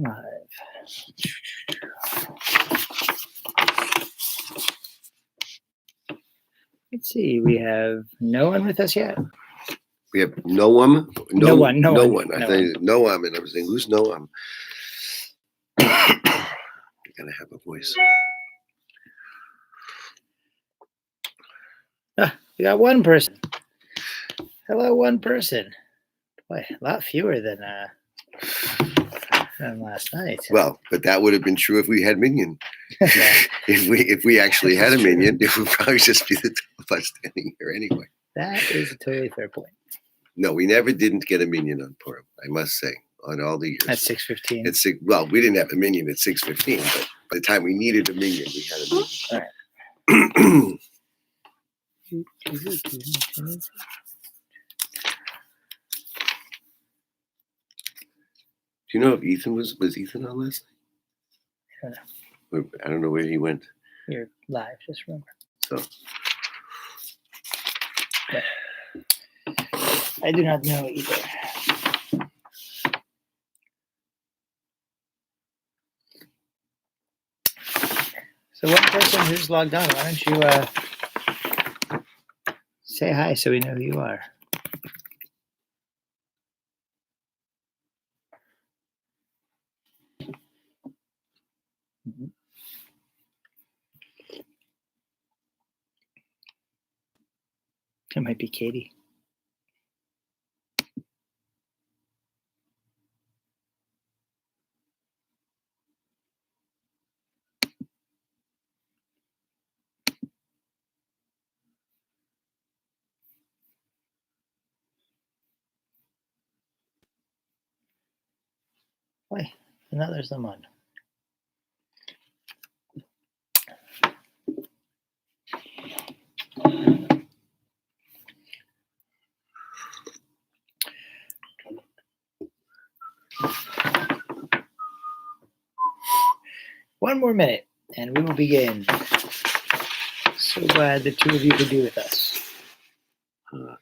Live. Let's see. We have no one with us yet. We have Noam. No one. I think Noam, and I was saying, who's Noam? You gotta have a voice. We got one person. Hello, one person. Boy, a lot fewer than last night. Well, but that would have been true if we had Minion. if we actually had a Minion, it would probably just be the two of us standing here anyway. That is a totally fair point. No, we never didn't get a Minion on Purim, I must say, on all the years. At 6:15. Well, we didn't have a Minion at 6:15, but by the time we needed a Minion, we had a Minion. All right. Do you know if Ethan was Ethan on last night? I don't know where he went. You're live, just remember. So yeah. I do not know either. So one person who's logged on, why don't you say hi so we know who you are? It might be Katie. Why? Now there's them on. One more minute, and we will begin. So glad the two of you could be with us. I'm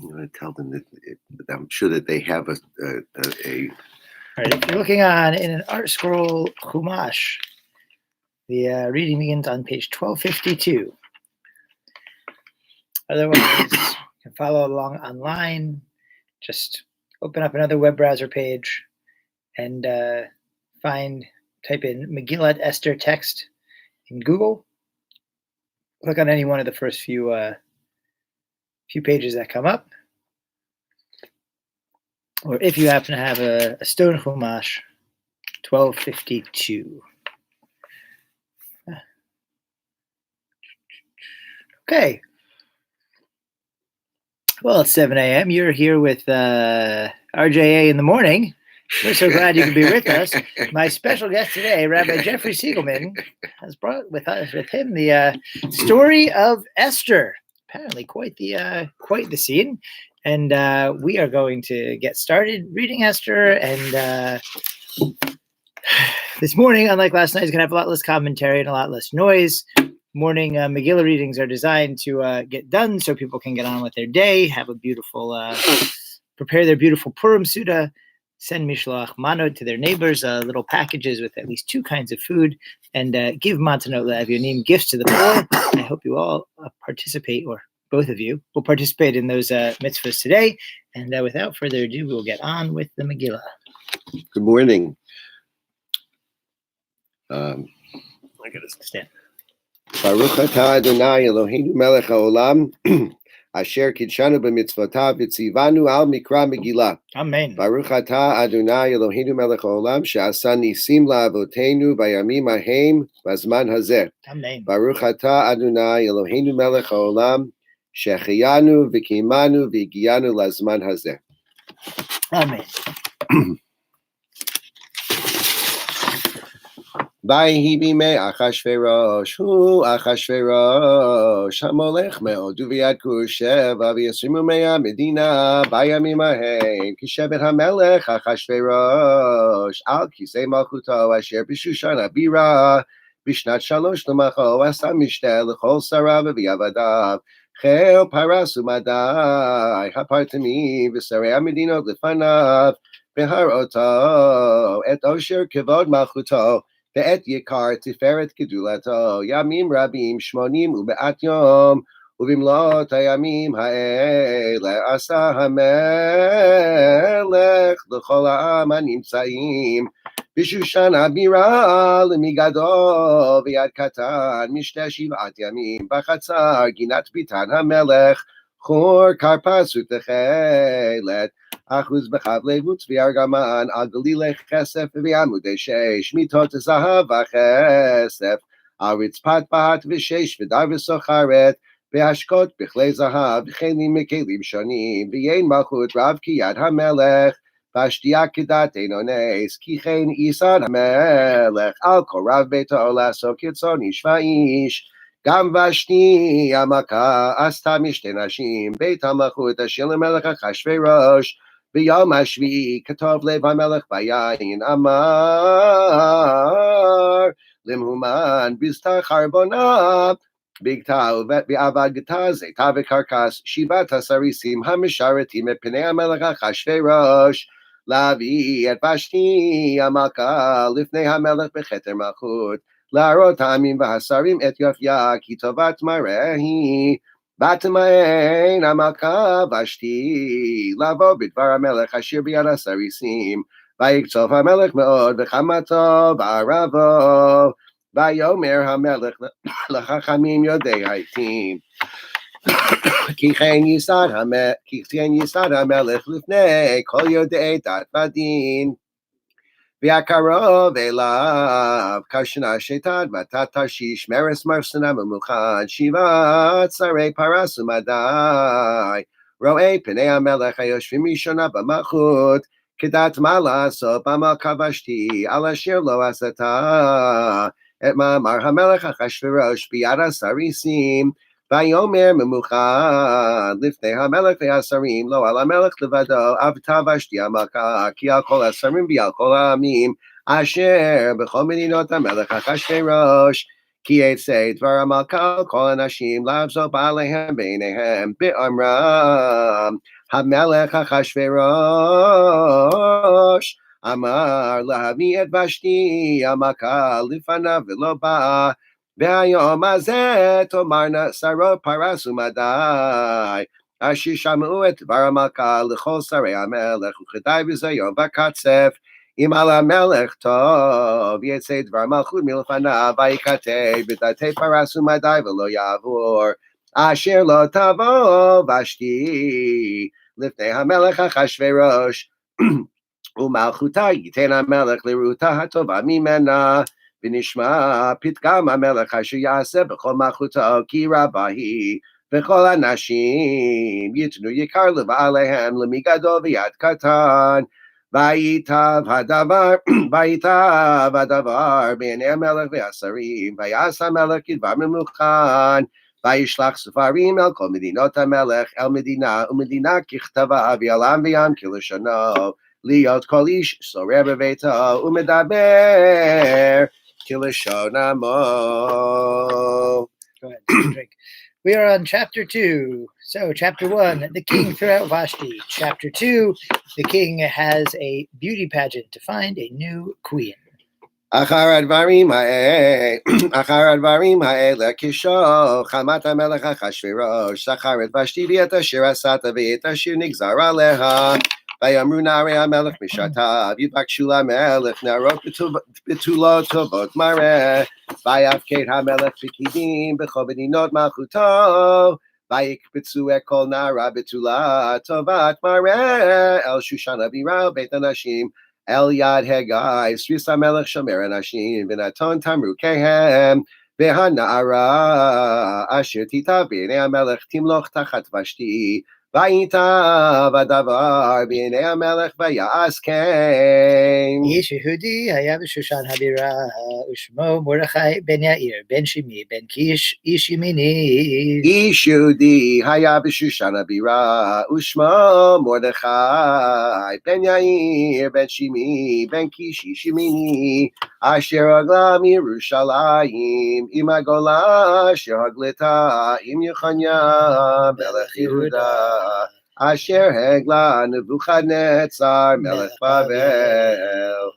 going to tell them that I'm sure that they have a. All right, if you're looking in an art scroll Chumash, the reading begins on page 1252. Otherwise, you can follow along online. Just open up another web browser page and type in Megillah Esther text in Google. Click on any one of the first few pages that come up. Or if you happen to have a stone Chumash, 1252. Okay. Well, it's 7 a.m. You're here with RJA in the morning. We're so glad you could be with us. My special guest today, Rabbi Jeffrey Siegelman, has brought with him the story of Esther. Apparently, quite the scene. And we are going to get started reading Esther. And this morning, unlike last night, is going to have a lot less commentary and a lot less noise. Morning Megillah readings are designed to get done so people can get on with their day, have a beautiful, prepare their beautiful Purim Suda, send Mishloach Manot to their neighbors, little packages with at least 2 kinds of food, and give Matanot Le'Avyonim gifts to the poor. I hope you all participate, or both of you will participate in those mitzvahs today. And without further ado, we will get on with the Megillah. Good morning. I gotta stand. Baruch atah Adonai Eloheinu melech haolam asher kidshanu b'mitzvotav v'tzivanu al mikra Megillah. Amen. Baruch atah Adonai Eloheinu melech haolam she'asa nisim la'avotenu bayamim hahem b'zman hazeh. Amen. Baruch atah Adonai Eloheinu melech haolam she'chiyanu v'kimanu v'higiyanu lazman hazeh. Amen. Vayhi bimei Achashverosh, hu Achashverosh, hamolech me'od uviad kushev, v'yasrimu mea medina, bayamim hahem, kishevet hamelech Achashverosh, al kisei malchuto, asher b'shushan habira, bishnat shalosh l'macho, asa mishtel l'chol sarav v'yavadav, חיל פרס ומדי, הפרטמי ושרי המדינות לפניו, בהראותו את עושר כבוד מלכותו, ואת יקר תפארת גדולתו, ימים רבים 80 ומעט יום, ובמלאת הימים האלה עשה המלך לכל העם הנמצאים בשושן הבירה למגדול ויד קטן משתה 7 ימים בחצר גינת ביתן המלך חור כרפס ותכלת אחוז בחבלי וצבי ארגמן על גלילי כסף ובעמודי 6 מיטות זהב וכסף על רצפת בת ושש ודר וסוחרת בהשקות בכלי זהב וכלים מכלים שונים ויין מלכות רב כיד המלך והשתייה כדת אינו נס כי כן ייסד המלך על כל רב ביתו לעשות כרצון איש ואיש גם ושתי המכה עשתה משתי נשים בית המלכות אשר למלך אחשוורוש ביום השביעי כתוב לב המלך ביין אמר למהומן בסתר חרבונה בגתה ובעבדתה זיתה וקרקס 7 הסריסים המשרתים את פני המלך אחשוורוש להביא את ושתי המלכה לפני המלך בכתר מלכות להראות העמים והשרים את יופייה כי טובת מראה היא ותמיין המלכה ושתי לבוא בדבר המלך אשר ביד הסריסים ויקצוף המלך מאוד וחמתו וערבו ויאמר המלך לחכמים יודעי העתים כי כן ייסד המלך לפני כל יודעי דת ודין והקרוב אליו כשנה שתת ותת תרשיש מרס מרסנה ממוכן 7 שרי פרס ומדי רואי פני המלך היושבים ראשונה במלכות כדת מה לעשות במלכה ושתי על אשר לא עשתה את מאמר המלך אחשוורוש ביד הסריסים ויאמר ממוכן לפני המלך והשרים לא על המלך לבדו עבדה ושתי המלכה כי על כל השרים ועל כל העמים אשר בכל מדינות המלך אחשוורוש כי יצא דבר המלכה על כל אנשים לבזות בעליהם בעיניהם באומרם המלך אחשוורוש אמר להביא את ושתי המלכה לפניו ולא בא והיום הזה תאמרנה שרות פרס ומדי אשר שמעו את דבר המלכה לכל שרי המלך וכדאי בזה יום וקצף אם על המלך טוב יצא דבר מלכות מלפניו ויקטע בדתי פרס ומדי ולא יעבור אשר לא תבוא ושתי לפני המלך אחשוורוש ומלכותה ייתן המלך לרותה הטובה ממנה ונשמע פתגם המלך אשר יעשה בכל מלכותו כי רבה היא וכל הנשים יתנו יקר לבעליהם למגדול ויד קטן וייטב הדבר בעיני המלך והשרים ויעש המלך כדבר ממוכן וישלח ספרים אל כל מדינות המלך אל מדינה ומדינה ככתבה ויעלם וים כלשונו להיות כל איש שורר בביתו ומדבר כלשון עמו. Go ahead, take a drink. We are on chapter 2. So chapter 1, the king threw out Vashti. Chapter 2, the king has a beauty pageant to find a new queen. אחר הדברים האלה כשוך חמת המלך אחשוורוש זכר את ושתי ואת אשר עשת ואת אשר נגזר עליה ויאמרו נערי המלך משרתיו יבקשו למלך נערות בתולות טובות מראה ויפקד המלך פקידים בכל מדינות מלכותו ויקבצו את כל נערה בתולה טובת מראה אל שושן הבירה בית הנשים אל יד הגיא סריס המלך שומר אנשים ונתון תמרוקיהם והנערה אשר תיטב בעיני המלך תמלוך תחת ושתי Vayitav hadavar b'nei hamelech vayas ken. איש יהודי היה בשושן הבירה, ושמו מרדכי בן יאיר, בן שמי, בן קיש, איש ימיני. איש יהודי היה בשושן הבירה, ושמו מרדכי בן יאיר, בן שמי, בן קיש, איש ימיני, אשר הגלה מירושלים, עם הגולה אשר הגלתה, עם יחניה מלך יהודה, אשר הגלה נבוכדנצר מלך בבל.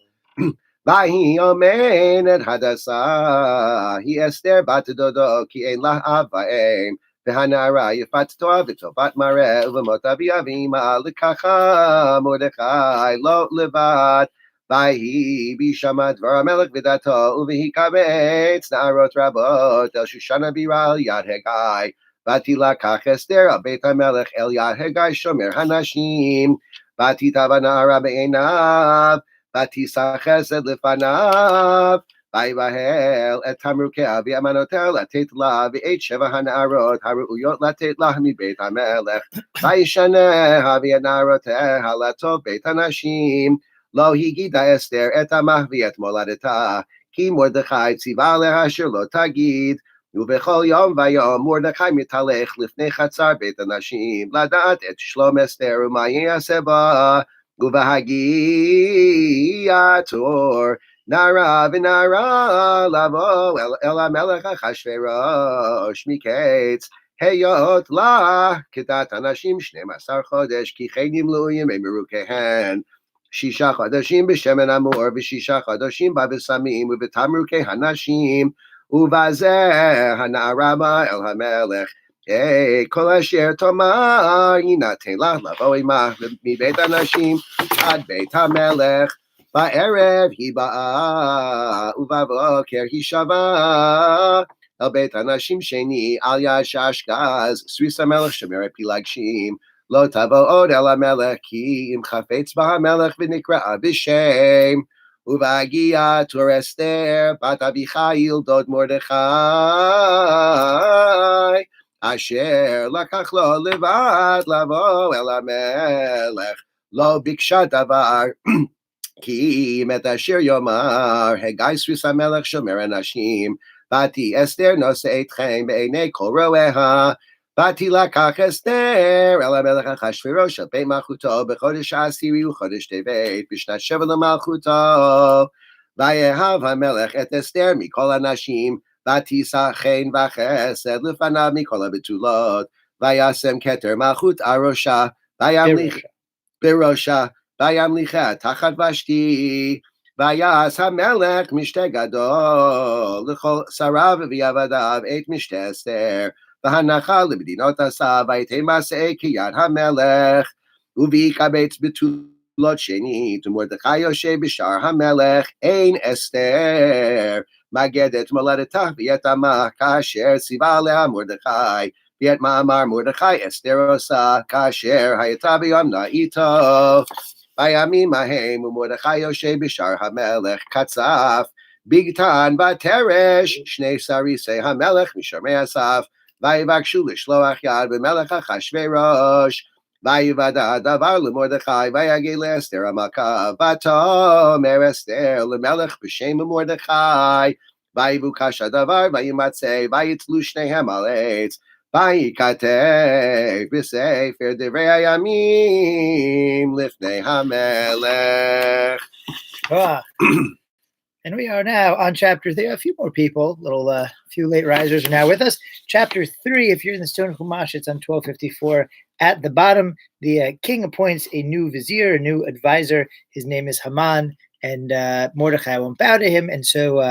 ויהי אומנת הדסה, היא אסתר בת דודו, כי אין לה אב ואם, והנערה יפת תואר וטובת מראה, ובמות אבי אבימה לקחה מרדכי לא לבד. ויהי בשמע דבר המלך ודתו, ובהיקבץ נערות רבות אל שושן הבירה על יד הגיא. ותילקח אסתר על בית המלך אל יד הגיא שומר הנשים, ותיטב הנערה בעיניו, ותישא חסד לפניו, ויבהל את תמרוקיה ואמנותיה לתת לה, ואת 7 הנערות הראויות לתת לה מבית המלך, וישניה ואת נערותיה לטוב בית הנשים. לא הגידה אסתר את עמה ואת מולדתה, כי מרדכי ציווה עליה אשר לא תגיד. ובכל יום ויום מרדכי מתהלך לפני חצר בית הנשים, לדעת את שלום אסתר ומה יעשה בה. ובהגיע תור נערה ונערה לבוא אל המלך אחשוורוש מקץ, היות לה כדת הנשים 12 חודש, כי כן נמלאו ימי מרוקיהן. 6 חודשים בשמן אמור, ו6 חודשים בבשמים ובתמרוקי הנשים, ובזה הנערה באה אל המלך. כל אשר תאמר יינתן לך לבוא עמה מבית הנשים עד בית המלך. בערב היא באה ובבוקר היא שבה אל בית הנשים שני על יד שעשגז, סריס המלך שומר פילגשים. לא תבוא עוד אל המלך, כי אם חפץ בה המלך ונקראה בשם. ובהגיע תור אסתר בת אביחיל דוד מרדכי, אשר לקח לו לבד לבוא אל המלך, לא ביקשה דבר, כי אם את אשר יאמר הגיא סריס המלך שומר הנשים. ותהי אסתר נושאת חן בעיני כל רואיה. ותילקח אסתר אל המלך אחשוורוש על בית מלכותו בחודש העשירי וחודש טבת בשנת 7 למלכותו. ויאהב המלך את אסתר מכל הנשים, ותישא חן וחסד לפניו מכל הבתולות, וישם כתר מלכות על ראשה, בראשה, וימליכה תחת ושתי. ויעש המלך משתה גדול לכל שריו ועבדיו את משתה אסתר, והנחה למדינות עשה, ויתן מעשה כיד המלך. ובהיקבץ בתולות שנית, ומרדכי יושב בשער המלך, אין אסתר מגדת מולדתה ואת עמה, כאשר ציווה עליה מרדכי, ואת מאמר מרדכי אסתר עושה, כאשר הייתה ביומנה איתו. בימים ההם ומרדכי יושב בשער המלך, קצף בגתן בתרש 2 סריסי המלך משומרי הסף, ויבקשו לשלוח יד במלך אחשוורוש. ויוודע הדבר למרדכי, ויגד לאסתר המלכה, ותאמר אסתר למלך בשם מרדכי. ויבוקש הדבר, וימצא, ויתלו שניהם על עץ, וייכתב בספר דברי הימים לפני המלך. And we are now on chapter 3. A few more people, few late risers are now with us. Chapter 3, if you're in the Stone Chumash, it's on 1254. At the bottom, the king appoints a new vizier, a new advisor. His name is Haman, and Mordechai won't bow to him. And so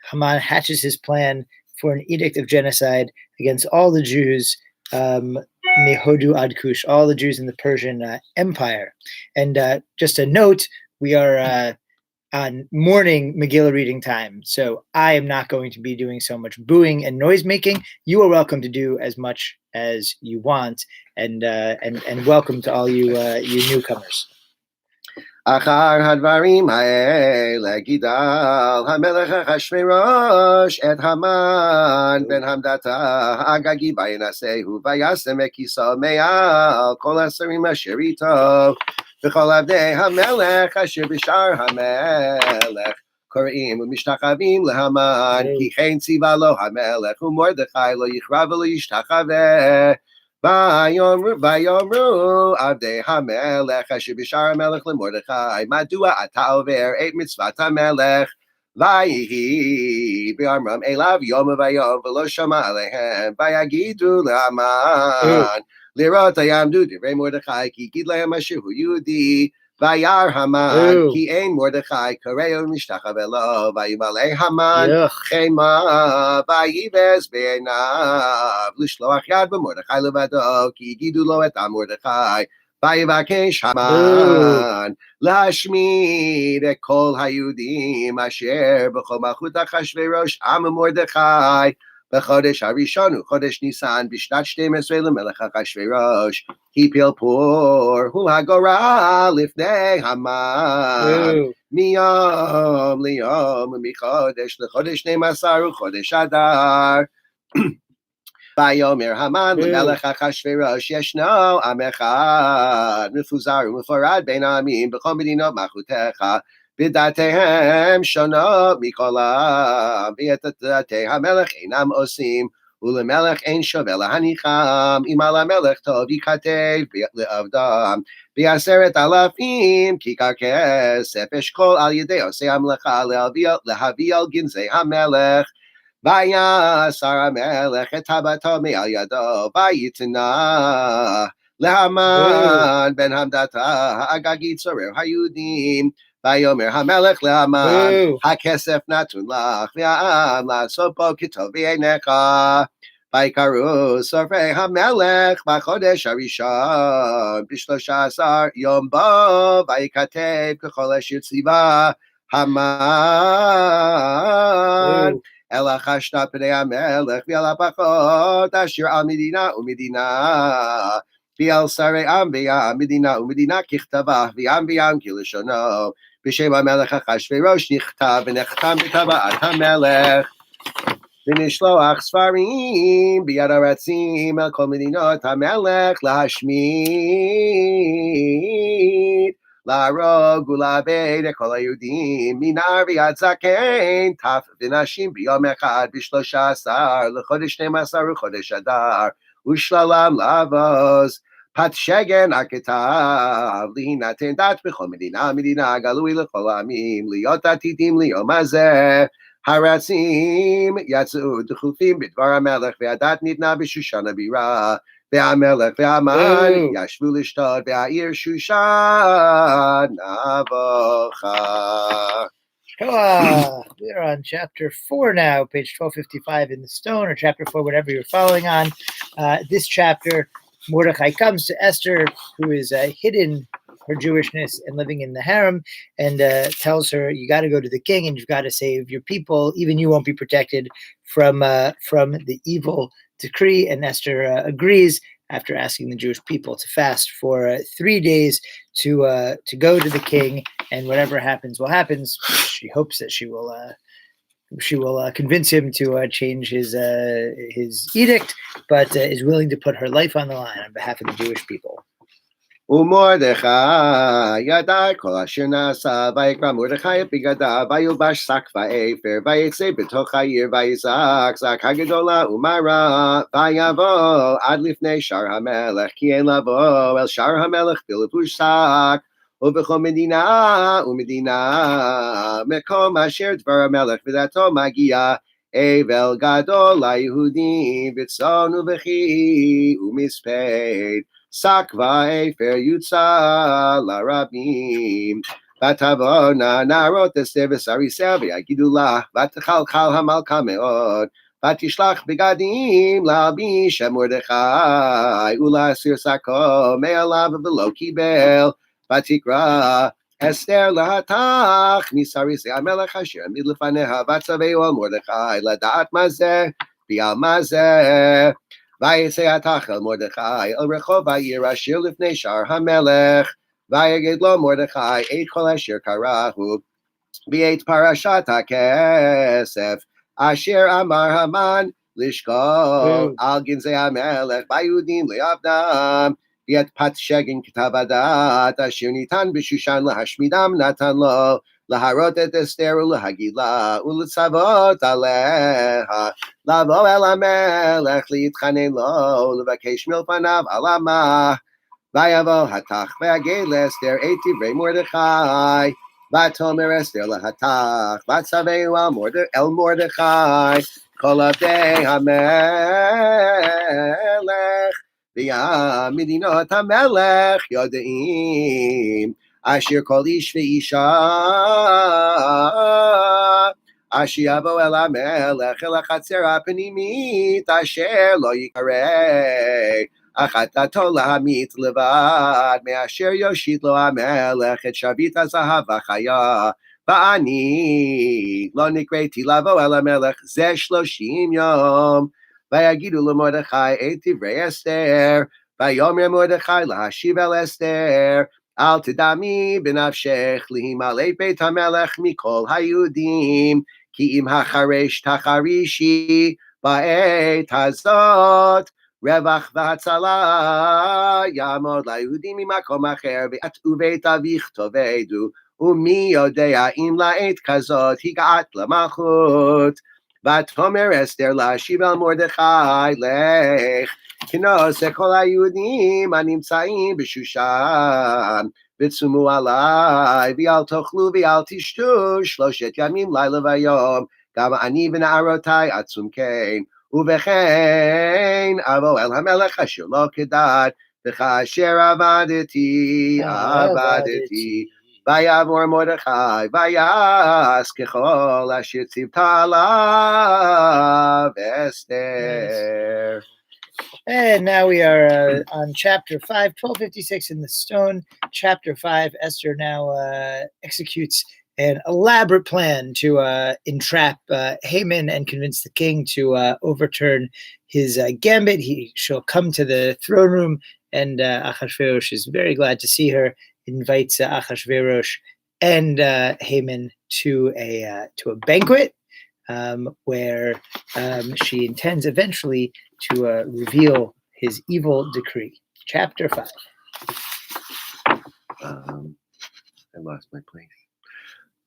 Haman hatches his plan for an edict of genocide against all the Jews, Mehodu ad Kush, all the Jews in the Persian Empire. And just a note, we are on morning Megillah reading time, so I am not going to be doing so much booing and noise making. You are welcome to do as much as you want, and welcome to all you newcomers. אחר הדברים האלה גידל המלך אחשוורוש את המן בן המדתה האגגי וינשאהו וישם מכיסו מעל כל השרים אשר איתו וכל עבדי המלך אשר בשער המלך קוראים ומשתחווים להמן כי כן ציווה לו המלך ומרדכי לא יכרע ולא ישתחווה ויאמרו עבדי המלך אשר בשער המלך למרדכי מדוע אתה עובר את מצוות המלך ויהי באמרם אליו יום ויום ולא שמע עליהם ויגידו להמן לראות יעמדו דברי מרדכי כי יגיד להם אשר הוא יהודי וירא המן כי אין מרדכי קורא ומשתחווה לו וימלא המן חמה ויבז בעיניו לשלוח יד במרדכי לבדו כי יגידו לו את מרדכי ויבקש המן להשמיד את כל היהודים אשר בכל מלכות אחשוורוש עם מרדכי בחודש הראשון הוא חודש ניסן בשנת 12 למלך אחשוורוש הפיל פור הוא הגורל לפני המן מיום ליום ומחודש לחודש 12 הוא חודש אדר ויאמר המן למלך אחשוורוש ישנו עם אחד מפוזר ומפורד בין העמים בכל מדינות מלכותך ודתיהם שונות מכל העם ואת דתי המלך אינם עושים ולמלך אין שווה להניחם אם על המלך טוב ייכתב לעבדם ב10,000 כיכר כסף אשכול על ידי עושי המלאכה להביא על גנזי המלך ויסר המלך את טבעתו מעל ידו ויתנה להמן בן המדתה האגגי צורר היהודים ויאמר המלך להמן הכסף נתון לך והעם לעשות בו כטוב בעיניך ויקראו סופרי המלך בחודש הראשון ב13 יום בו וייכתב ככל אשר ציווה המן אלא חשת פני המלך ועל הפחות אשר על מדינה ומדינה ועל שרי עם ועם מדינה ומדינה ככתבה ועם ועם כלשונו בשם המלך אחשוורוש נכתב ונחתם בטבעת המלך ונשלוח ספרים ביד הרצים על כל מדינות המלך להשמיד להרוג ולאבד את כל היהודים מנער ועד זקן טף ונשים ביום אחד ב13 לחודש 12 וחודש אדר ושללם לבוז פת שגן הכתב להינתן דת בכל מדינה מדינה גלוי לכל העמים להיות עתידים ליום הזה הרצים יצאו דחופים בדבר המלך והדת ניתנה בשושן הבירה והמלך והמן ישבו לשתות והעיר שושן נבוכה. We're on chapter 4 now, page 1255 in the stone, or chapter 4, whatever you're following on. This chapter, Mordechai comes to Esther, who is hidden her Jewishness and living in the harem, and tells her, you got to go to the king and you've got to save your people. Even you won't be protected from the evil decree. And Esther agrees after asking the Jewish people to fast for 3 days to go to the king, and whatever happens will happen. She hopes that she will convince him to change his edict, but is willing to put her life on the line on behalf of the Jewish people. ומרדכי ידע כל אשר נעשה, ויקרא מרדכי את בגדיו, וילבש שק ואפר, ויצא בתוך העיר, ויזעק זעקה גדולה ומרה, ויבוא עד לפני שער המלך, כי אין לבוא אל שער המלך בלבוש שק, ובכל מדינה ומדינה, מקום אשר דבר המלך ודתו מגיע, אבל גדול ליהודים, בצאן ובכי ומספד. שק ואפר יוצא לרבים, ותבואנה נערות אסתר וסריסיה ויגידו לה, ותחלחל המלכה מאוד, ותשלח בגדים להלביש מרדכי, ולהסיר שקו מעליו ולא קיבל, ותקרא אסתר להתך מסריסי המלך אשר עמיד לפניה, וצווהו על מרדכי לדעת מה זה ועל מה זה. ויצא התך אל מרדכי אל רחוב העיר אשר לפני שער המלך, Vayagid lo Mordechai ate kol asher karahu v'ate parashat hakesef asher amar Haman lishkol al ginzei hamelech vayudim le'avdam v'et pat shegin kitav adat asher nitan b'shushan lahashmidam natan lo laharot et Esther ulahagila uletzavot aleha lavo el hamelech li'itchanen lo levakesh milpanav alamah Vayavo hatach ve'agel Esther ate divrei Mordechai v'atomer Esther lahatach v'atzaveu el Mordechai kol avdei hamelech v'yamidinot hamelech yodeim asher kol ish ve'isha asher yavo el hamelech el hachatzer hapnimit asher lo yikarei Achatato lahamit levad me'asher yoshit lo hamelech et shavit hazahav v'chaya va'ani lo nikreti lavo el hamelech zeh 30 yom vayagidu leMordechai et divrei Esther vayomer Mordechai lahashiv el Esther al tidami b'nafshech lihimalei beit hamelech mikol hayudim ki im hacharesh tacharishi ba'et hazot Revach v'hatzala yamod laYehudim mimakom acher v'at uveit avich tovedu umi yodea im la'et kazot higat lamalchut v'atomer Esther la'ashiv el Mordechai lech kinos kol haYehudim הנמצאים בשושן ותשומו עליי v'al tochlu v'al tishtu 3 ימים לילה ויום גם אני ונערותי עצום כן ובכן אבוא אל המלך אשר לא כדת וכאשר עבדתי ויעבור מרדכי ויעש ככל אשר ציוותה עליו אסתר. And now we are on chapter 5, 1256 in the stone. Chapter 5, Esther now executes an elaborate plan to entrap Haman and convince the king to overturn his gambit. She'll come to the throne room, and Achashverosh is very glad to see her, invites Achashverosh and Haman to a banquet where she intends eventually to reveal his evil decree. Chapter 5. I lost my place.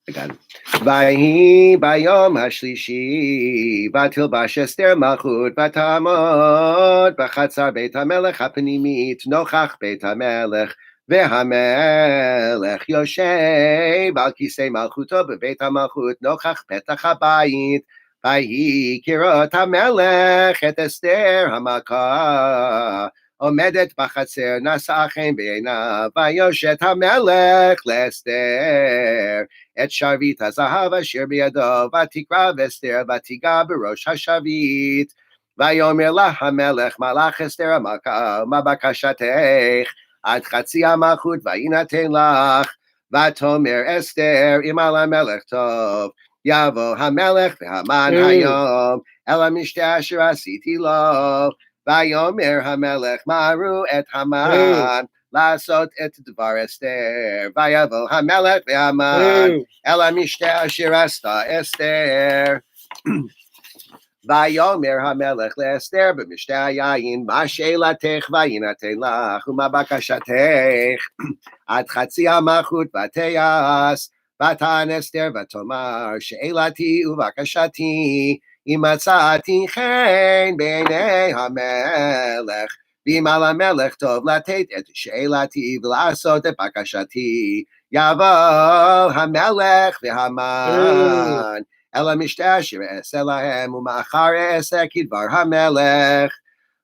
I got it. Vayi bayom hashlishi vatilbash Esther malchut vatamod b'chatzar beit hamelech hapnimit nochach beit hamelech ve'hamelech yoshev al kisei malchuto bebeit hamalchut nochach petach habayit vayi kirot hamelech et Esther hamaka עומדת בחצר, נשא חן בעיניו, ויושת המלך לאסתר, את שרביט הזהב אשר בידו, ותקרב אסתר, ותיגע בראש השרביט, ויאמר לה המלך, מלך אסתר המלכה, מה בקשתך? עד חצי המלכות ויינתן לך, ותאמר אסתר, אם על המלך טוב, יבוא המלך והמן היום, אל המשתה אשר עשיתי לו, ויאמר המלך מהרו את המן לעשות את דבר אסתר ויבוא המלך והמן אל המשתה אשר עשתה אסתר ויאמר המלך לאסתר במשתה היין מה שאלתך ויינתן לך ומה בקשתך עד חצי המלכות ותעש ותען אסתר ותאמר שאלתי ובקשתי אם מצאתי חן בעיני המלך, ואם על המלך טוב לתת את שאלתי ולעשות את בקשתי, יבוא המלך והמן אל המשתה אשר אעשה להם, ומאחר אעשה כדבר המלך.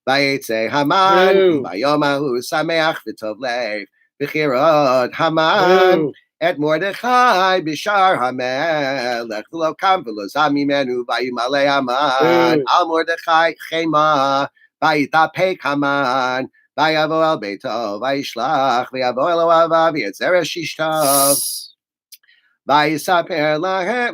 ויצא המן, ביום ההוא שמח וטוב לב, בחירות המן. את מרדכי בשער המלך ולא קם ולא זע ממנו וימלא המן על מרדכי חמה ויתאפק המן ויבוא אל ביתו וישלח ויבוא אל אוהביו ויצר אשתו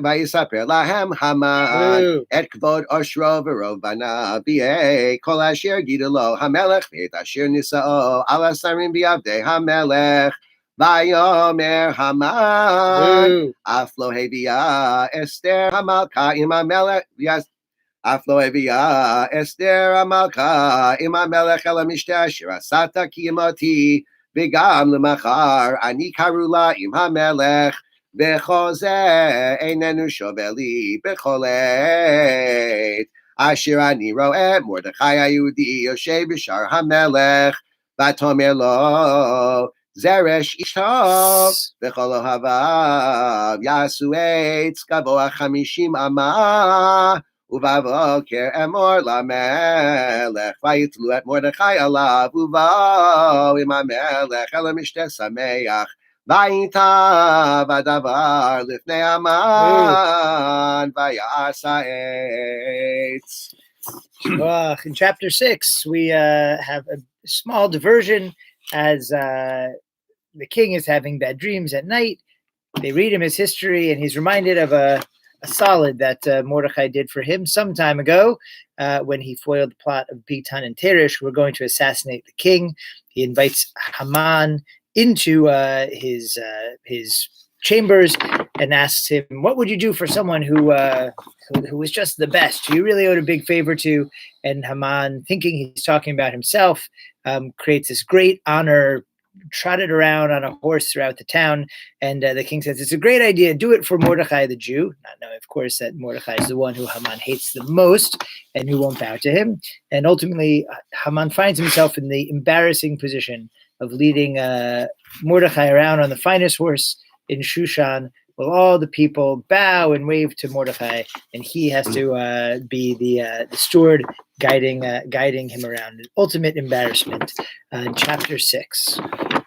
ויספר להם המן את כבוד עושרו ורוב בניו ויהי כל אשר גידו לו המלך ואת אשר נישאו על השרים בידי המלך Vayomer Haman, Boo. Aflo Hevia Esther Hamalka Imamelech. Yes. Aflo Hevia Esther Hamalka Imamelech Elamishta Shirasata Kimoti Vigam Lemachar Ani Karula Im Hamelech Bechoze Einenu Shoveli Becholet Asher Ani Roeh Mordechai Ayudi Yoshe Bishar Hamelech Vatomer Lo Zeresh Ishto Bechol Ohavav Yasu Eitz Gavoa Chamishim Amah Uvavoker Emor Lamelech Vayitlu et Mordechai Alav Uvo Im Hamelech Elam Ishte Sameach Vayita Vadavar Lifnei Aman Vayasa Eitz. In chapter 6, we have a small diversion as the king is having bad dreams at night. They read him his history, and he's reminded of a solid that Mordechai did for him some time ago when he foiled the plot of Bigtan and Teresh, who were going to assassinate the king. He invites Haman into his chambers and asks him, "What would you do for someone who was just the best, who you really owed a big favor to?" And Haman, thinking he's talking about himself, creates this great honor, trotted around on a horse throughout the town. And the king says, "It's a great idea. Do it for Mordechai the Jew." Not knowing, of course, that Mordechai is the one who Haman hates the most and who won't bow to him. And ultimately, Haman finds himself in the embarrassing position of leading Mordechai around on the finest horse in Shushan, while all the people bow and wave to Mordechai, and he has to be the steward guiding him around. An ultimate embarrassment. Chapter 6.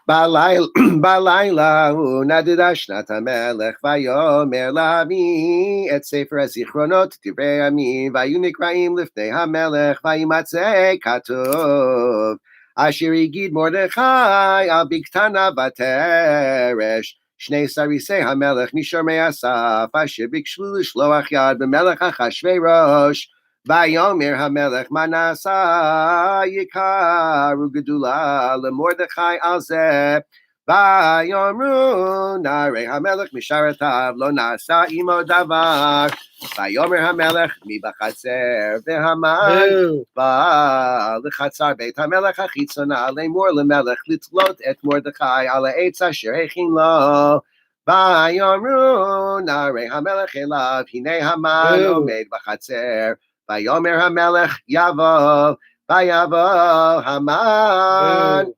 Balayla nadidah shnat hamelech vayomer lavi et sefer hazichronot divrei yamim vayu nikraim lifnei hamelech vayimatzei katuv asher yigid Mordechai al bigtana vateresh shnei sarisei hamelech mishomrei asaf asher bikshu l'shloach yad b'melech Achashverosh Vayomer Hamelech Manasa Yikaru Gedula LeMordechai Alzeh Vayomru Narei Hamelech Misharatav Lo Nasa Imo Davar Vayomer Hamelech Mibachatzer Vehaman Va Lechatzar Beit Hamelech Achitzona Lemor LeMelech Litlot Et Mordechai Ala Eitz Asher Hechin Lo Vayomru Narei Hamelech Elav Hinei Haman Omed Bachatzer Vayomer Hamelech Yavo, Vayavo Haman,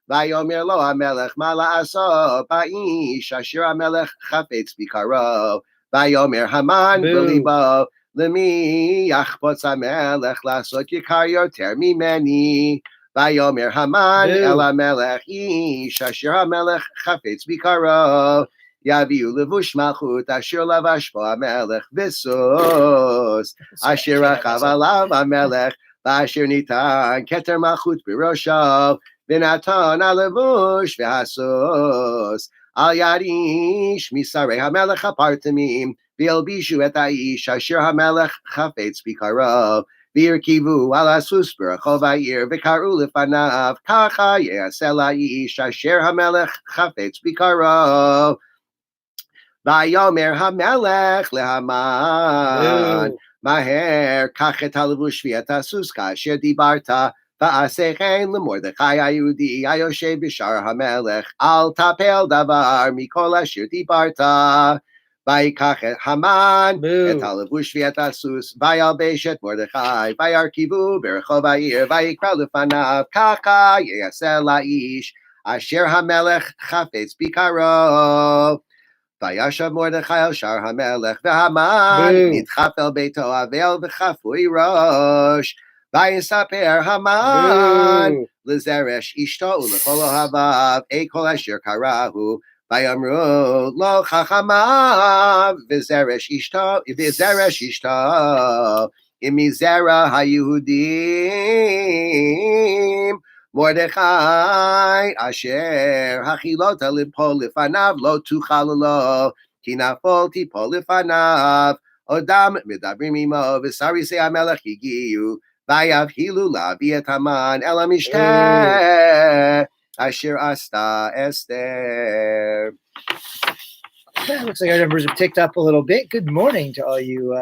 Vayomer Lo Hamelech Mala'aso, Ba'ish Asher Hamelech Chafetz Bikaro, Vayomer Haman Belibo, Lemi Yachpotz Hamelech Lasot Yikar Yoter Mimeni, Vayomer Haman El Hamelech Ish Asher Hamelech Chafetz Bikaro, Yaviu levush malchut asher lavash bo hamelech v'sos asher rachav alav hamelech v'asher nitan keter malchut b'roshav v'natan alevush v'hasos al yarish misarei hamelech apartamim v'yelbishu et haish asher hamelech chafetz bikarav v'yirkivu al asus b'rachov ha'ir v'karu lefanav kacha ye'aseh la'ish asher hamelech chafetz bikarav Vayomer Hamelech leHaman Maher kachet halevush v'yatasus kasher dibarta va'asechen leMordechai Ayudi Ayoshe b'shar Hamelech al tapel davar mikol asher dibarta Vayikachet Haman et halevush v'yatasus vayalbesh et Mordechai vayarkivu berachov ha'ir vayikra lefanav kacha ye'aseh la'ish asher Hamelech chafetz bikaro Vayashav Mordechai al Shar Hamelech v'Haman nitchafel beito avel v'chafui rosh Vayisaper Haman lezeresh ishto ulechol ohavav ekol asher karahu Vayamru lo chachamav v'zeresh ishto imizera hayudim Mordechai asher hachilot alipol lifanav lo tuchalalo kinafol tipol lifanav odam medabrim imo v'sarisei hamelech higiu vayav hilu lavi et Haman el hamishter Asher Asta Esther. Looks like our numbers have ticked up a little bit. Good morning to all you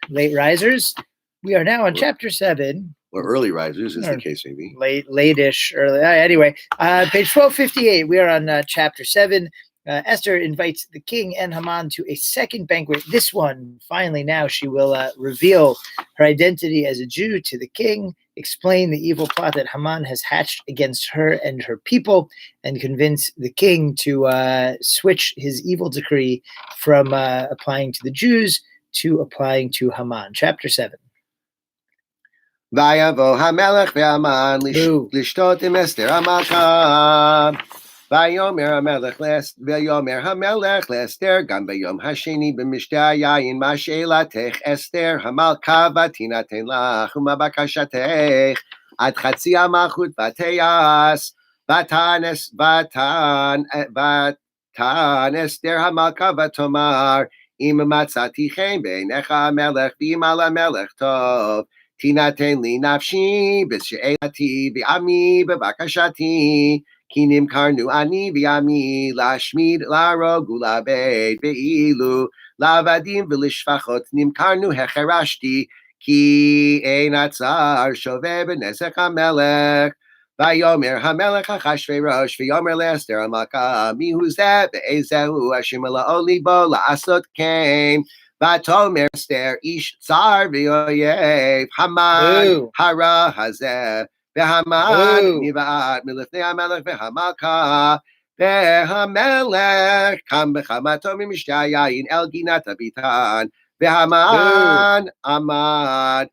late risers. We are now on chapter 7. Or early risers, is the case may be. Late-ish, early. Anyway, page 1258. We are on chapter 7. Esther invites the king and Haman to a second banquet. This one, finally, now she will reveal her identity as a Jew to the king, explain the evil plot that Haman has hatched against her and her people, and convince the king to switch his evil decree from applying to the Jews to applying to Haman. Chapter 7. Vayavo hamelech ve'aman lishtot im Esther HaMalka. Vayomer hamelech le'Esther gam bayom hasheni b'mishteh hayayin ma she'elatech Esther HaMalka vatinaten lach uma bakashatech ad chatzi hamachut vateyas vatan Esther HaMalka vatomar im matzati chen beinecha hamelech v'im al hamelech tov Tinaten li nafshi b'she'elati v'ami b'bakashati ki nimkarnu ani v'ami lashmid la'rog u'la'beit ve'ilu la'avadim v'lishfachot nimkarnu hecherashti ki ein atzar shoveh b'nezek hamelech Vayomer hamelech Achashverosh v'yomer le'Esther HaMalka mihu zeh ve'ezehu asher mala'o libo la'asot ken Vatomer Esther ish tsar v'oyev Haman hara hazeh v'Haman nivaat milifnei hamelech v'Hamalka v'Hamelech kam b'chamato mimishteh hayayin el ginat habitan v'Haman amad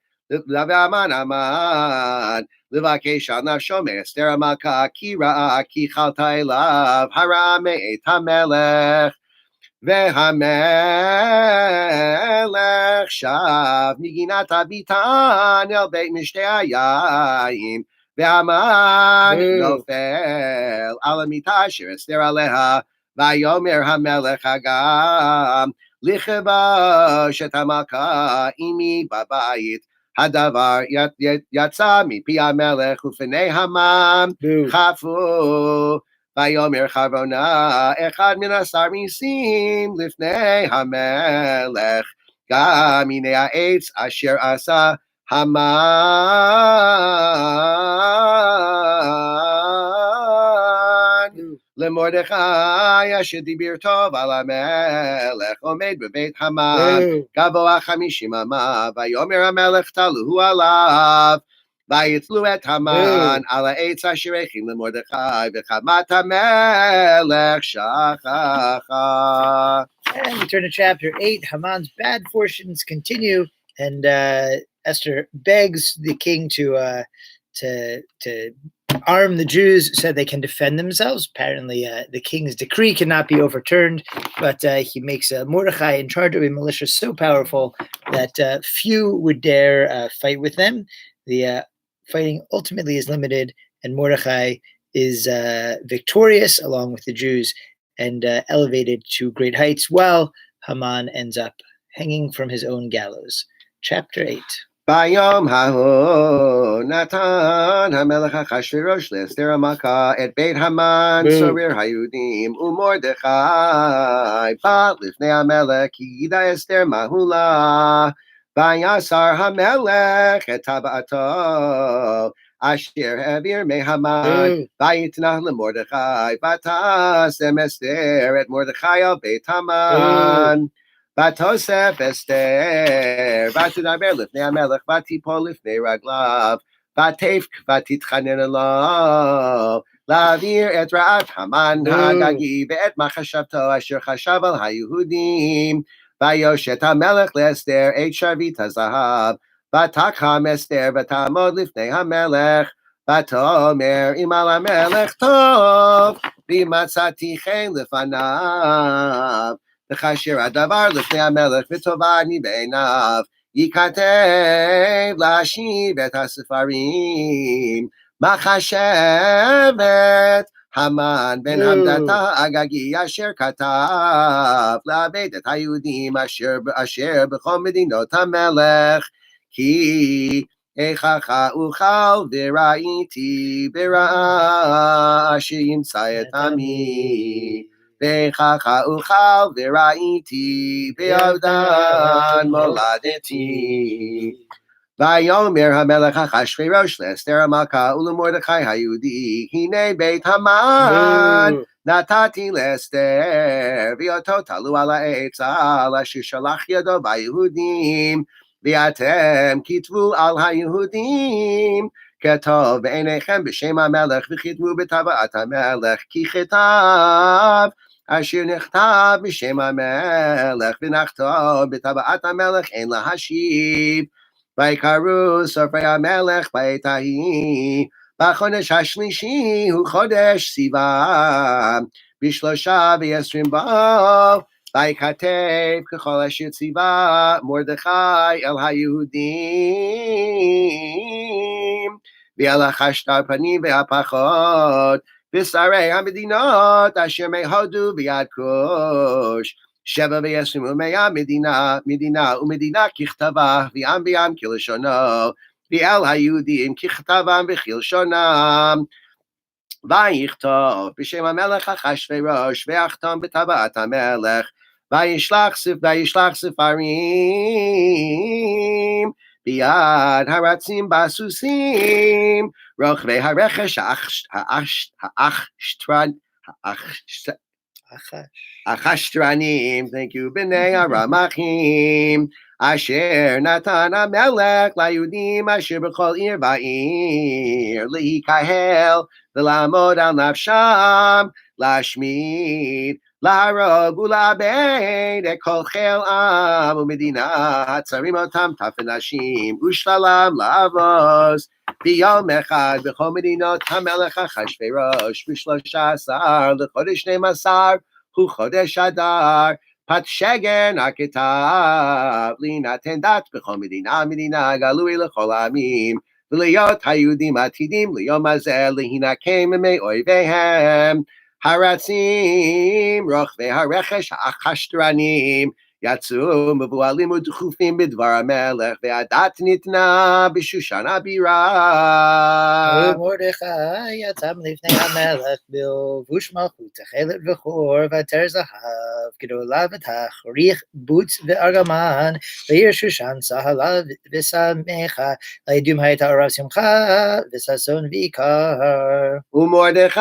levakesh al nafsho me'Esther HaMalka ki ra'a ki chalta elav hara me'et hamelech והמלך שב מגינת הביתן אל בית משתה היין והמן נופל על המיטה אשר אסתר עליה ויאמר המלך הגם לכבוש את המלכה עמי בבית הדבר יצא מפי המלך ופני המן חפו Vayomer Charvona Echad min asarmisim lifnei hamelech Gam minei ha'etz asher asa Haman Lemordechai asher dibir tov al hamelech Omed bebeit Haman Gavoa chamishim ama Vayomer hamelech taluhu alav ויתלו את המן על העץ אשר הכין למרדכי וחמת המלך שכחה. And we turn to chapter 8. Haman's bad fortunes continue, and Esther begs the king to arm the Jews so they can defend themselves. Apparently, the king's decree cannot be overturned, but he makes Mordecai in charge of a militia so powerful that few would dare fight with them. The fighting ultimately is limited, and Mordecai is victorious along with the Jews and elevated to great heights, while Haman ends up hanging from his own gallows. Chapter 8. Bayom hahu natan hamelech Achashverosh le'Esther HaMalka et beit Haman sorir hayudim u'Mordechai bat lifnei hamelech ki yida Esther mahula Vayasar hamelech et taba'ato asher hevir mehaman vayitnah leMordechai vatasem Esther et Mordechai al beit Haman vatosef Esther vatidaber lifnei hamelech vatipol lifnei raglav vatefk vatitchanen elo להעביר את רעת המן הגגי ואת מחשבתו אשר חשב על היהודים ויושת המלך לאסתר את שרביט הזהב ותקם אסתר ותעמוד לפני המלך ותאמר אם על המלך טוב ומצאתי חן לפניו וכאשר הדבר לפני המלך וטובה אני בעיניו ייכתב להשיב את הספרים מחשבת המן בן המדתה אגגי אשר כתב לאבד את היהודים אשר בכל מדינות המלך כי איככה אוכל וראיתי ברעה אשר ימצא את עמי. ואיככה אוכל וראיתי באבדן מולדתי. ויאמר המלך אחשוורוש לאסתר המלכה ולמרדכי היהודי, הנה בית המן נתתי לאסתר, ואותו תלו על העץ על אשר שלח ידו ביהודים, ואתם כתבו על היהודים, כתוב בעיניכם בשם המלך, וכתבו בטבעת המלך, כי כתב אשר נכתב בשם המלך, ונכתוב בטבעת המלך אין להשיב. ויקראו סופרי המלך בעת ההיא, בחודש השלישי הוא חודש סיוון, ב23 בו, ויכתב ככל אשר ציווה מרדכי אל היהודים, ואל החשתר פנים והפחות, ושרי המדינות אשר מהודו ועד כוש, 27 ומאה מדינה ומדינה ככתבה, ועם ועם כלשונו, ואל היהודים ככתבם וכלשונם. ויכתוב בשם המלך אחשוורוש, ויחתום בטבעת המלך, וישלח ספרים ביד הרצים בסוסים, רוכבי הרכש החשטרנים, thank you, בני הרמחים, אשר נתן המלך ליהודים אשר בכל עיר ועיר, להיקהל ולעמוד על נפשם, להשמיד, להרוג ולאבד את כל חיל עם ומדינה, הצרים אותם טף ונשים, ושללם לאבוס. ביום אחד בכל מדינות המלך אחשוורוש, ב13 לחודש 12 הוא חודש אדר, פת שגר נכתב, להינתן דת בכל מדינה גלוי לכל העמים, ולהיות היהודים עתידים ליום הזה להינקם מאויביהם. הרצים רוכבי הרכש החשטרנים יצאו מבוהלים ודחופים בדבר המלך, והדת ניתנה בשושן הבירה. ומרדכי יצא לפני המלך בלבוש מלכות, תכלת וחור ועטר זהב גדולה ותחריך בוץ וארגמן, לעיר שושן צהלה ושמחה, לידום הייתה עורב שמחה וששון ועיקר. ומרדכי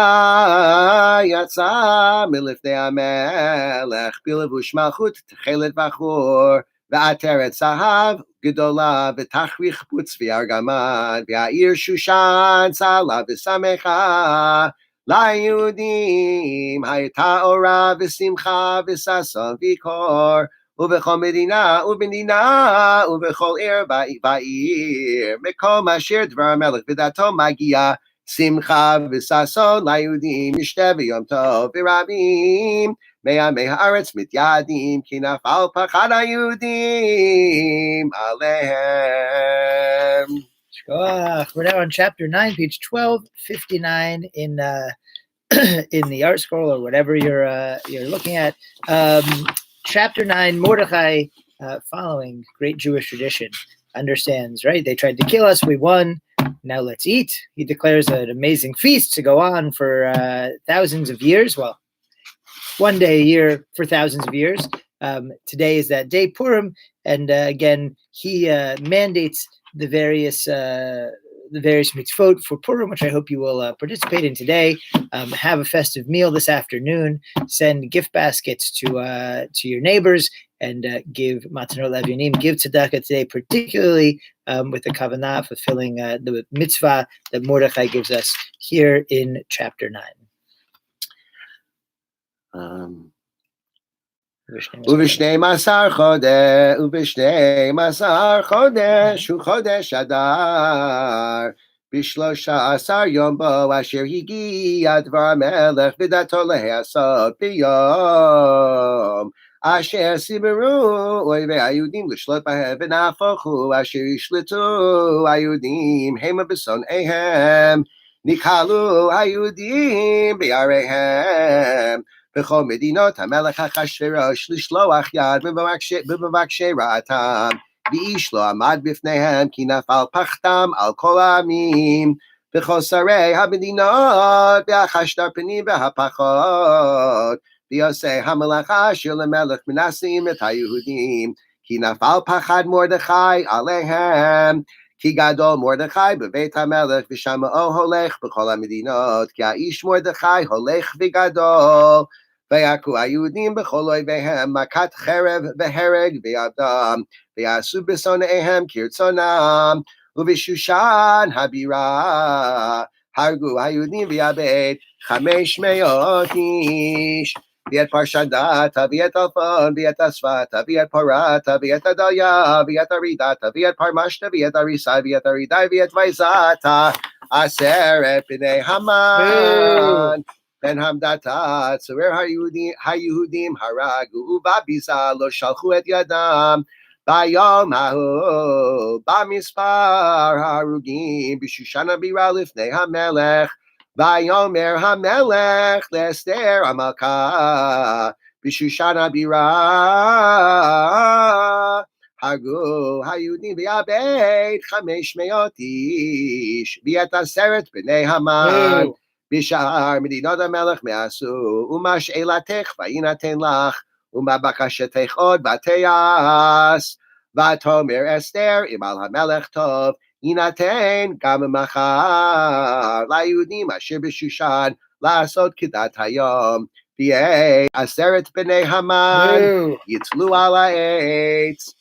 יצא מלפני המלך בלבוש מלכות, תכלת וחור ועטרת זהב גדולה ותחריך בוץ וארגמן, והעיר שושן צהלה ושמחה, ליהודים הייתה אורה ושמחה וששון ויקור, ובכל מדינה ובכל עיר ועיר, מקום אשר דבר המלך ודתו מגיע, שמחה וששון ליהודים ישתה ביום טוב, ורבים מעמי הארץ מתייעדים, כי נפל פחד היהודים עליהם. We're now on chapter 9, page 1259 in the art scroll or whatever you're looking at. Chapter 9, Mordechai, following great Jewish tradition, understands, right? They tried to kill us, we won. Now let's eat. He declares an amazing feast to go on for thousands of years. Well, one day a year for thousands of years. Today is that day, Purim, and again, he mandates the various mitzvot for Purim, which I hope you will participate in today. Have a festive meal this afternoon. Send gift baskets to your neighbors, and give matanot levyanim, give tzedakah today, particularly with the kavanah fulfilling the mitzvah that Mordechai gives us here in chapter 9. ובשנים-עשר חודש הוא חודש אדר, ב13 יום בו אשר הגיע דבר המלך ודתו להיעשות ביום אשר סיברו אויבי היהודים לשלוט בהם, ונהפוכו אשר ישלטו היהודים המה בשונאיהם, נקהלו היהודים בעריהם בכל מדינות המלך אחשוורוש לשלוח יד במבקשי רעתם, ואיש לא עמד בפניהם, כי נפל פחדם על כל העמים, וכל שרי המדינות, והחשדר פנים והפחות, ויעשה המלאכה אשר למלך מנסים את היהודים, כי נפל פחד מרדכי עליהם, כי גדול מרדכי בבית המלך, ושמעו הולך בכל המדינות, כי האיש מרדכי הולך וגדול, ויכו היהודים בכל אויביהם מכת חרב והרג וידם, ויעשו בשונאיהם כרצונם, ובשושן הבירה הרגו היהודים ויאבד 500 איש. ואת פרשדת, ואת אלפון, ואת אספת, ואת פרת, ואת הדליה, ואת הרידת, ואת פרמשת, ואת הריסה, ואת הרידי, ואת ויזת, 10 בני המן. בן המדתה, צורר היהודים הרגו, ובביזה לא שלחו את ידם. ביום ההוא, במספר ההרוגים, בשושן הבירה לפני המלך, ויאמר המלך לאסתר המלכה, בשושן הבירה, הרגו היהודים ויאבד 500 איש, ואת 10 בני המן. בשאר מדינות המלך מעשו, ומה שאלתך ויינתן לך, ומה בקשתך עוד ותעש. ותאמר אסתר, אם על המלך טוב, יינתן גם מחר ליהודים אשר בשושן לעשות כדת היום. ויהי 10 בני המן יתלו על העץ.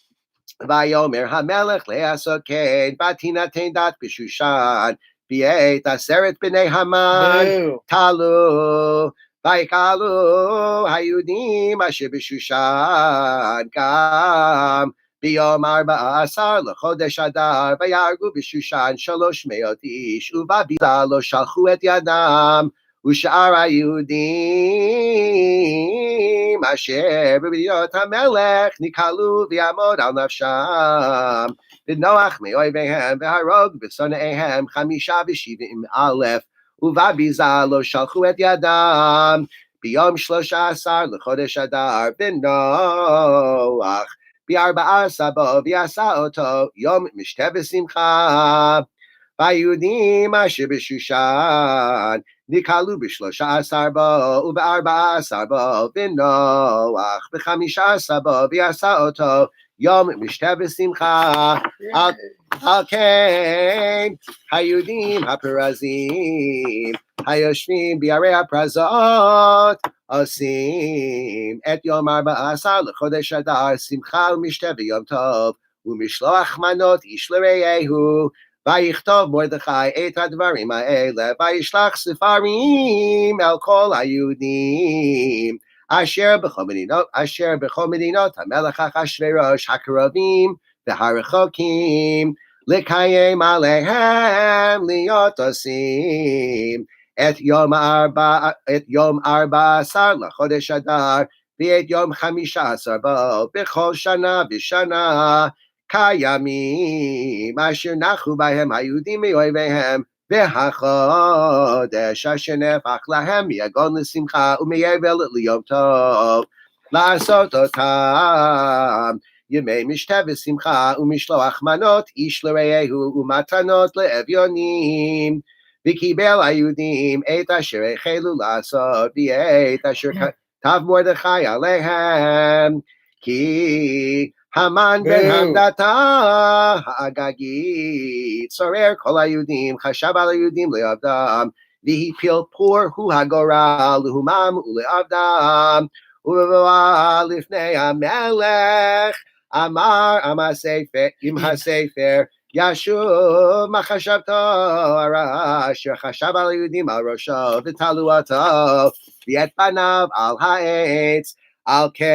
ויאמר המלך לעשות כן, ותינתן דת בשושן. ויהי 10 בני המן תלו, ויקהלו היהודים אשר בשושן גם ביום 14 לחודש אדר, ויהרגו בשושן 300 איש, ובביזה לא שלחו את ידם. ושאר היהודים אשר במדינות המלך נקהלו ויעמוד על נפשם, ונוח מאויביהם והרוג בשונאיהם 75,000, ובביזה לא שלחו את ידם. ביום 13 לחודש אדר, ונוח ב14 בו ועשה אותו יום משתה ושמחה. והיהודים אשר בשושן נקהלו ב13 בו וב14 בו, ונוח ב15 בו ועשה אותו יום משתה ושמחה. על כן היהודים הפרזים היושבים בערי הפרזות עושים את יום 14 לחודש אדר שמחה ומשתה ויום טוב, ומשלוח מנות איש לרעהו. ויכתוב מרדכי את הדברים האלה, וישלח ספרים אל כל היהודים אשר בכל מדינות המלך אחשוורוש הקרובים והרחוקים, לקיים עליהם להיות עושים את יום 14 לחודש אדר, ואת יום 15 בו בכל שנה ושנה, כימים אשר נחו בהם היהודים מאויביהם, והחודש אשר נהפך להם מיגון לשמחה ומיבל ליום טוב, לעשות אותם ימי משתה ושמחה, ומשלוח מנות איש לרעהו ומתנות לאביונים. וקיבל היהודים את אשר החלו לעשות, ואת אשר כתב מרדכי עליהם, כי המן בן המדתה האגגי צורר כל היהודים, חשב על היהודים לעבדם, והפיל פור הוא הגורל להומם ולעבדם. ובבואה לפני המלך אמר עם הספר ישוב מחשבתו הרע אשר חשב על היהודים על ראשו, ותלו אותו ואת פניו על העץ. על כן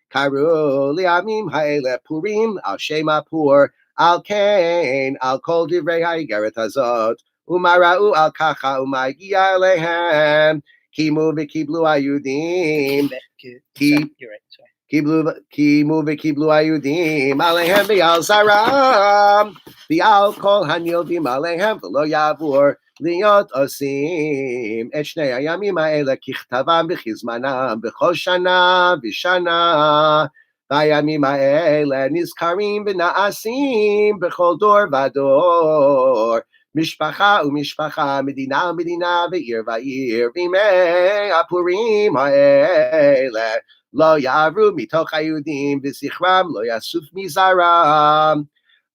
קראו לימים האלה פורים על שם הפור. על כן על כל דברי האיגרת הזאת, ומה ראו על ככה ומה הגיע אליהם, קיימו וקיבלו היהודים, קיימו וקיבלו היהודים עליהם ועל זרם, ועל כל הנלווים עליהם, ולא יעבור להיות עושים את שני הימים האלה ככתבם וכזמנם בכל שנה ושנה. בימים האלה נזכרים ונעשים בכל דור ודור. משפחה ומשפחה, מדינה ומדינה, ועיר ועיר, בימי הפורים האלה לא יעברו מתוך היהודים, וזכרם לא יסוף מזרם.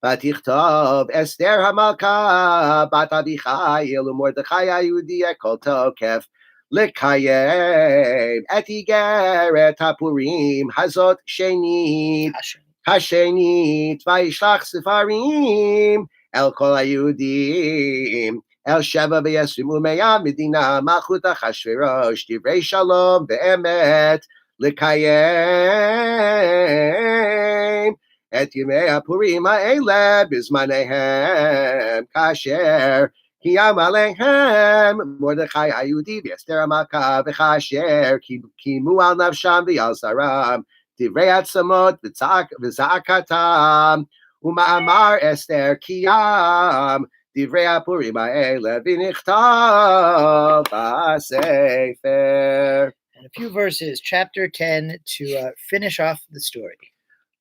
ותכתוב אסתר המלכה, בת אביחיל ומרדכי היהודי הכל תוקף, לקיים את איגרת הפורים הזאת השנית, וישלח ספרים אל כל היהודים, אל 720 ומאה מדינה, מלכות אחשוורוש, דברי שלום ואמת, לקיים את ימי הפורים האלה בזמניהם, כאשר קיים עליהם מרדכי היהודי ואסתר המלכה, וכאשר קיימו על נפשם ועל זרם דברי עצמות וזעקתם, ומאמר אסתר קיים דברי הפורים האלה, ונכתב בספר. And a few verses, chapter 10, to finish off the story.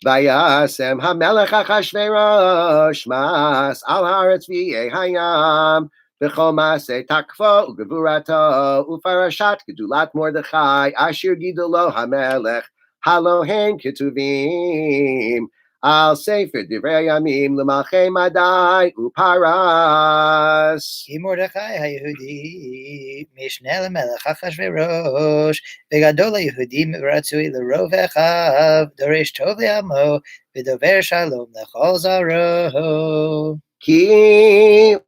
וישם המלך אחשוורוש מס על הארץ ואיי הים, בכל מעשה תקפו וגבורתו, ופרשת גדולת מרדכי אשר גידלו המלך, הלא הם כתובים על ספר דברי הימים למלכי מדי ופרס. כי מרדכי היהודי משנה למלך אחשוורוש, וגדול היהודים ורצוי לרוב אחיו, דורש טוב לעמו ודובר שלום לכל זרעו. כי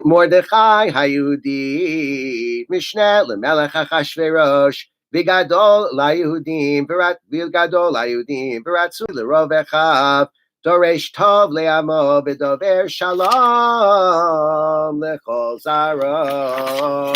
מרדכי היהודי משנה למלך אחשוורוש, וגדול ליהודים ורצוי לרוב אחיו, דורש טוב לעמו ודובר שלום לכל זרעו.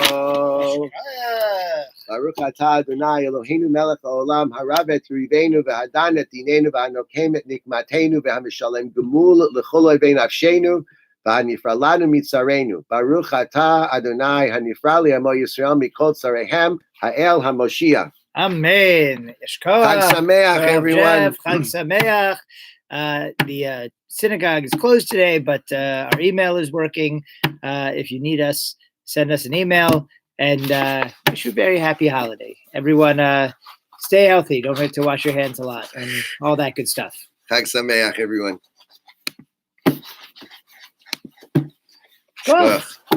ברוך אתה אדוני אלוהינו מלך העולם, הרב את ריבנו והדן את דיננו והנוקם את נקמתנו והמשלם גמול לכל אויבי נפשנו והנפרע לנו מצרינו. ברוך אתה אדוני הנפרע לעמו ישראל מכל צריהם, האל המושיע. Amen. חג שמח, everyone. Chag Sameach. The synagogue is closed today, but our email is working. If you need us, send us an email, and wish you a very happy holiday. Everyone, stay healthy. Don't forget to wash your hands a lot and all that good stuff. Chag Sameach, everyone. Go.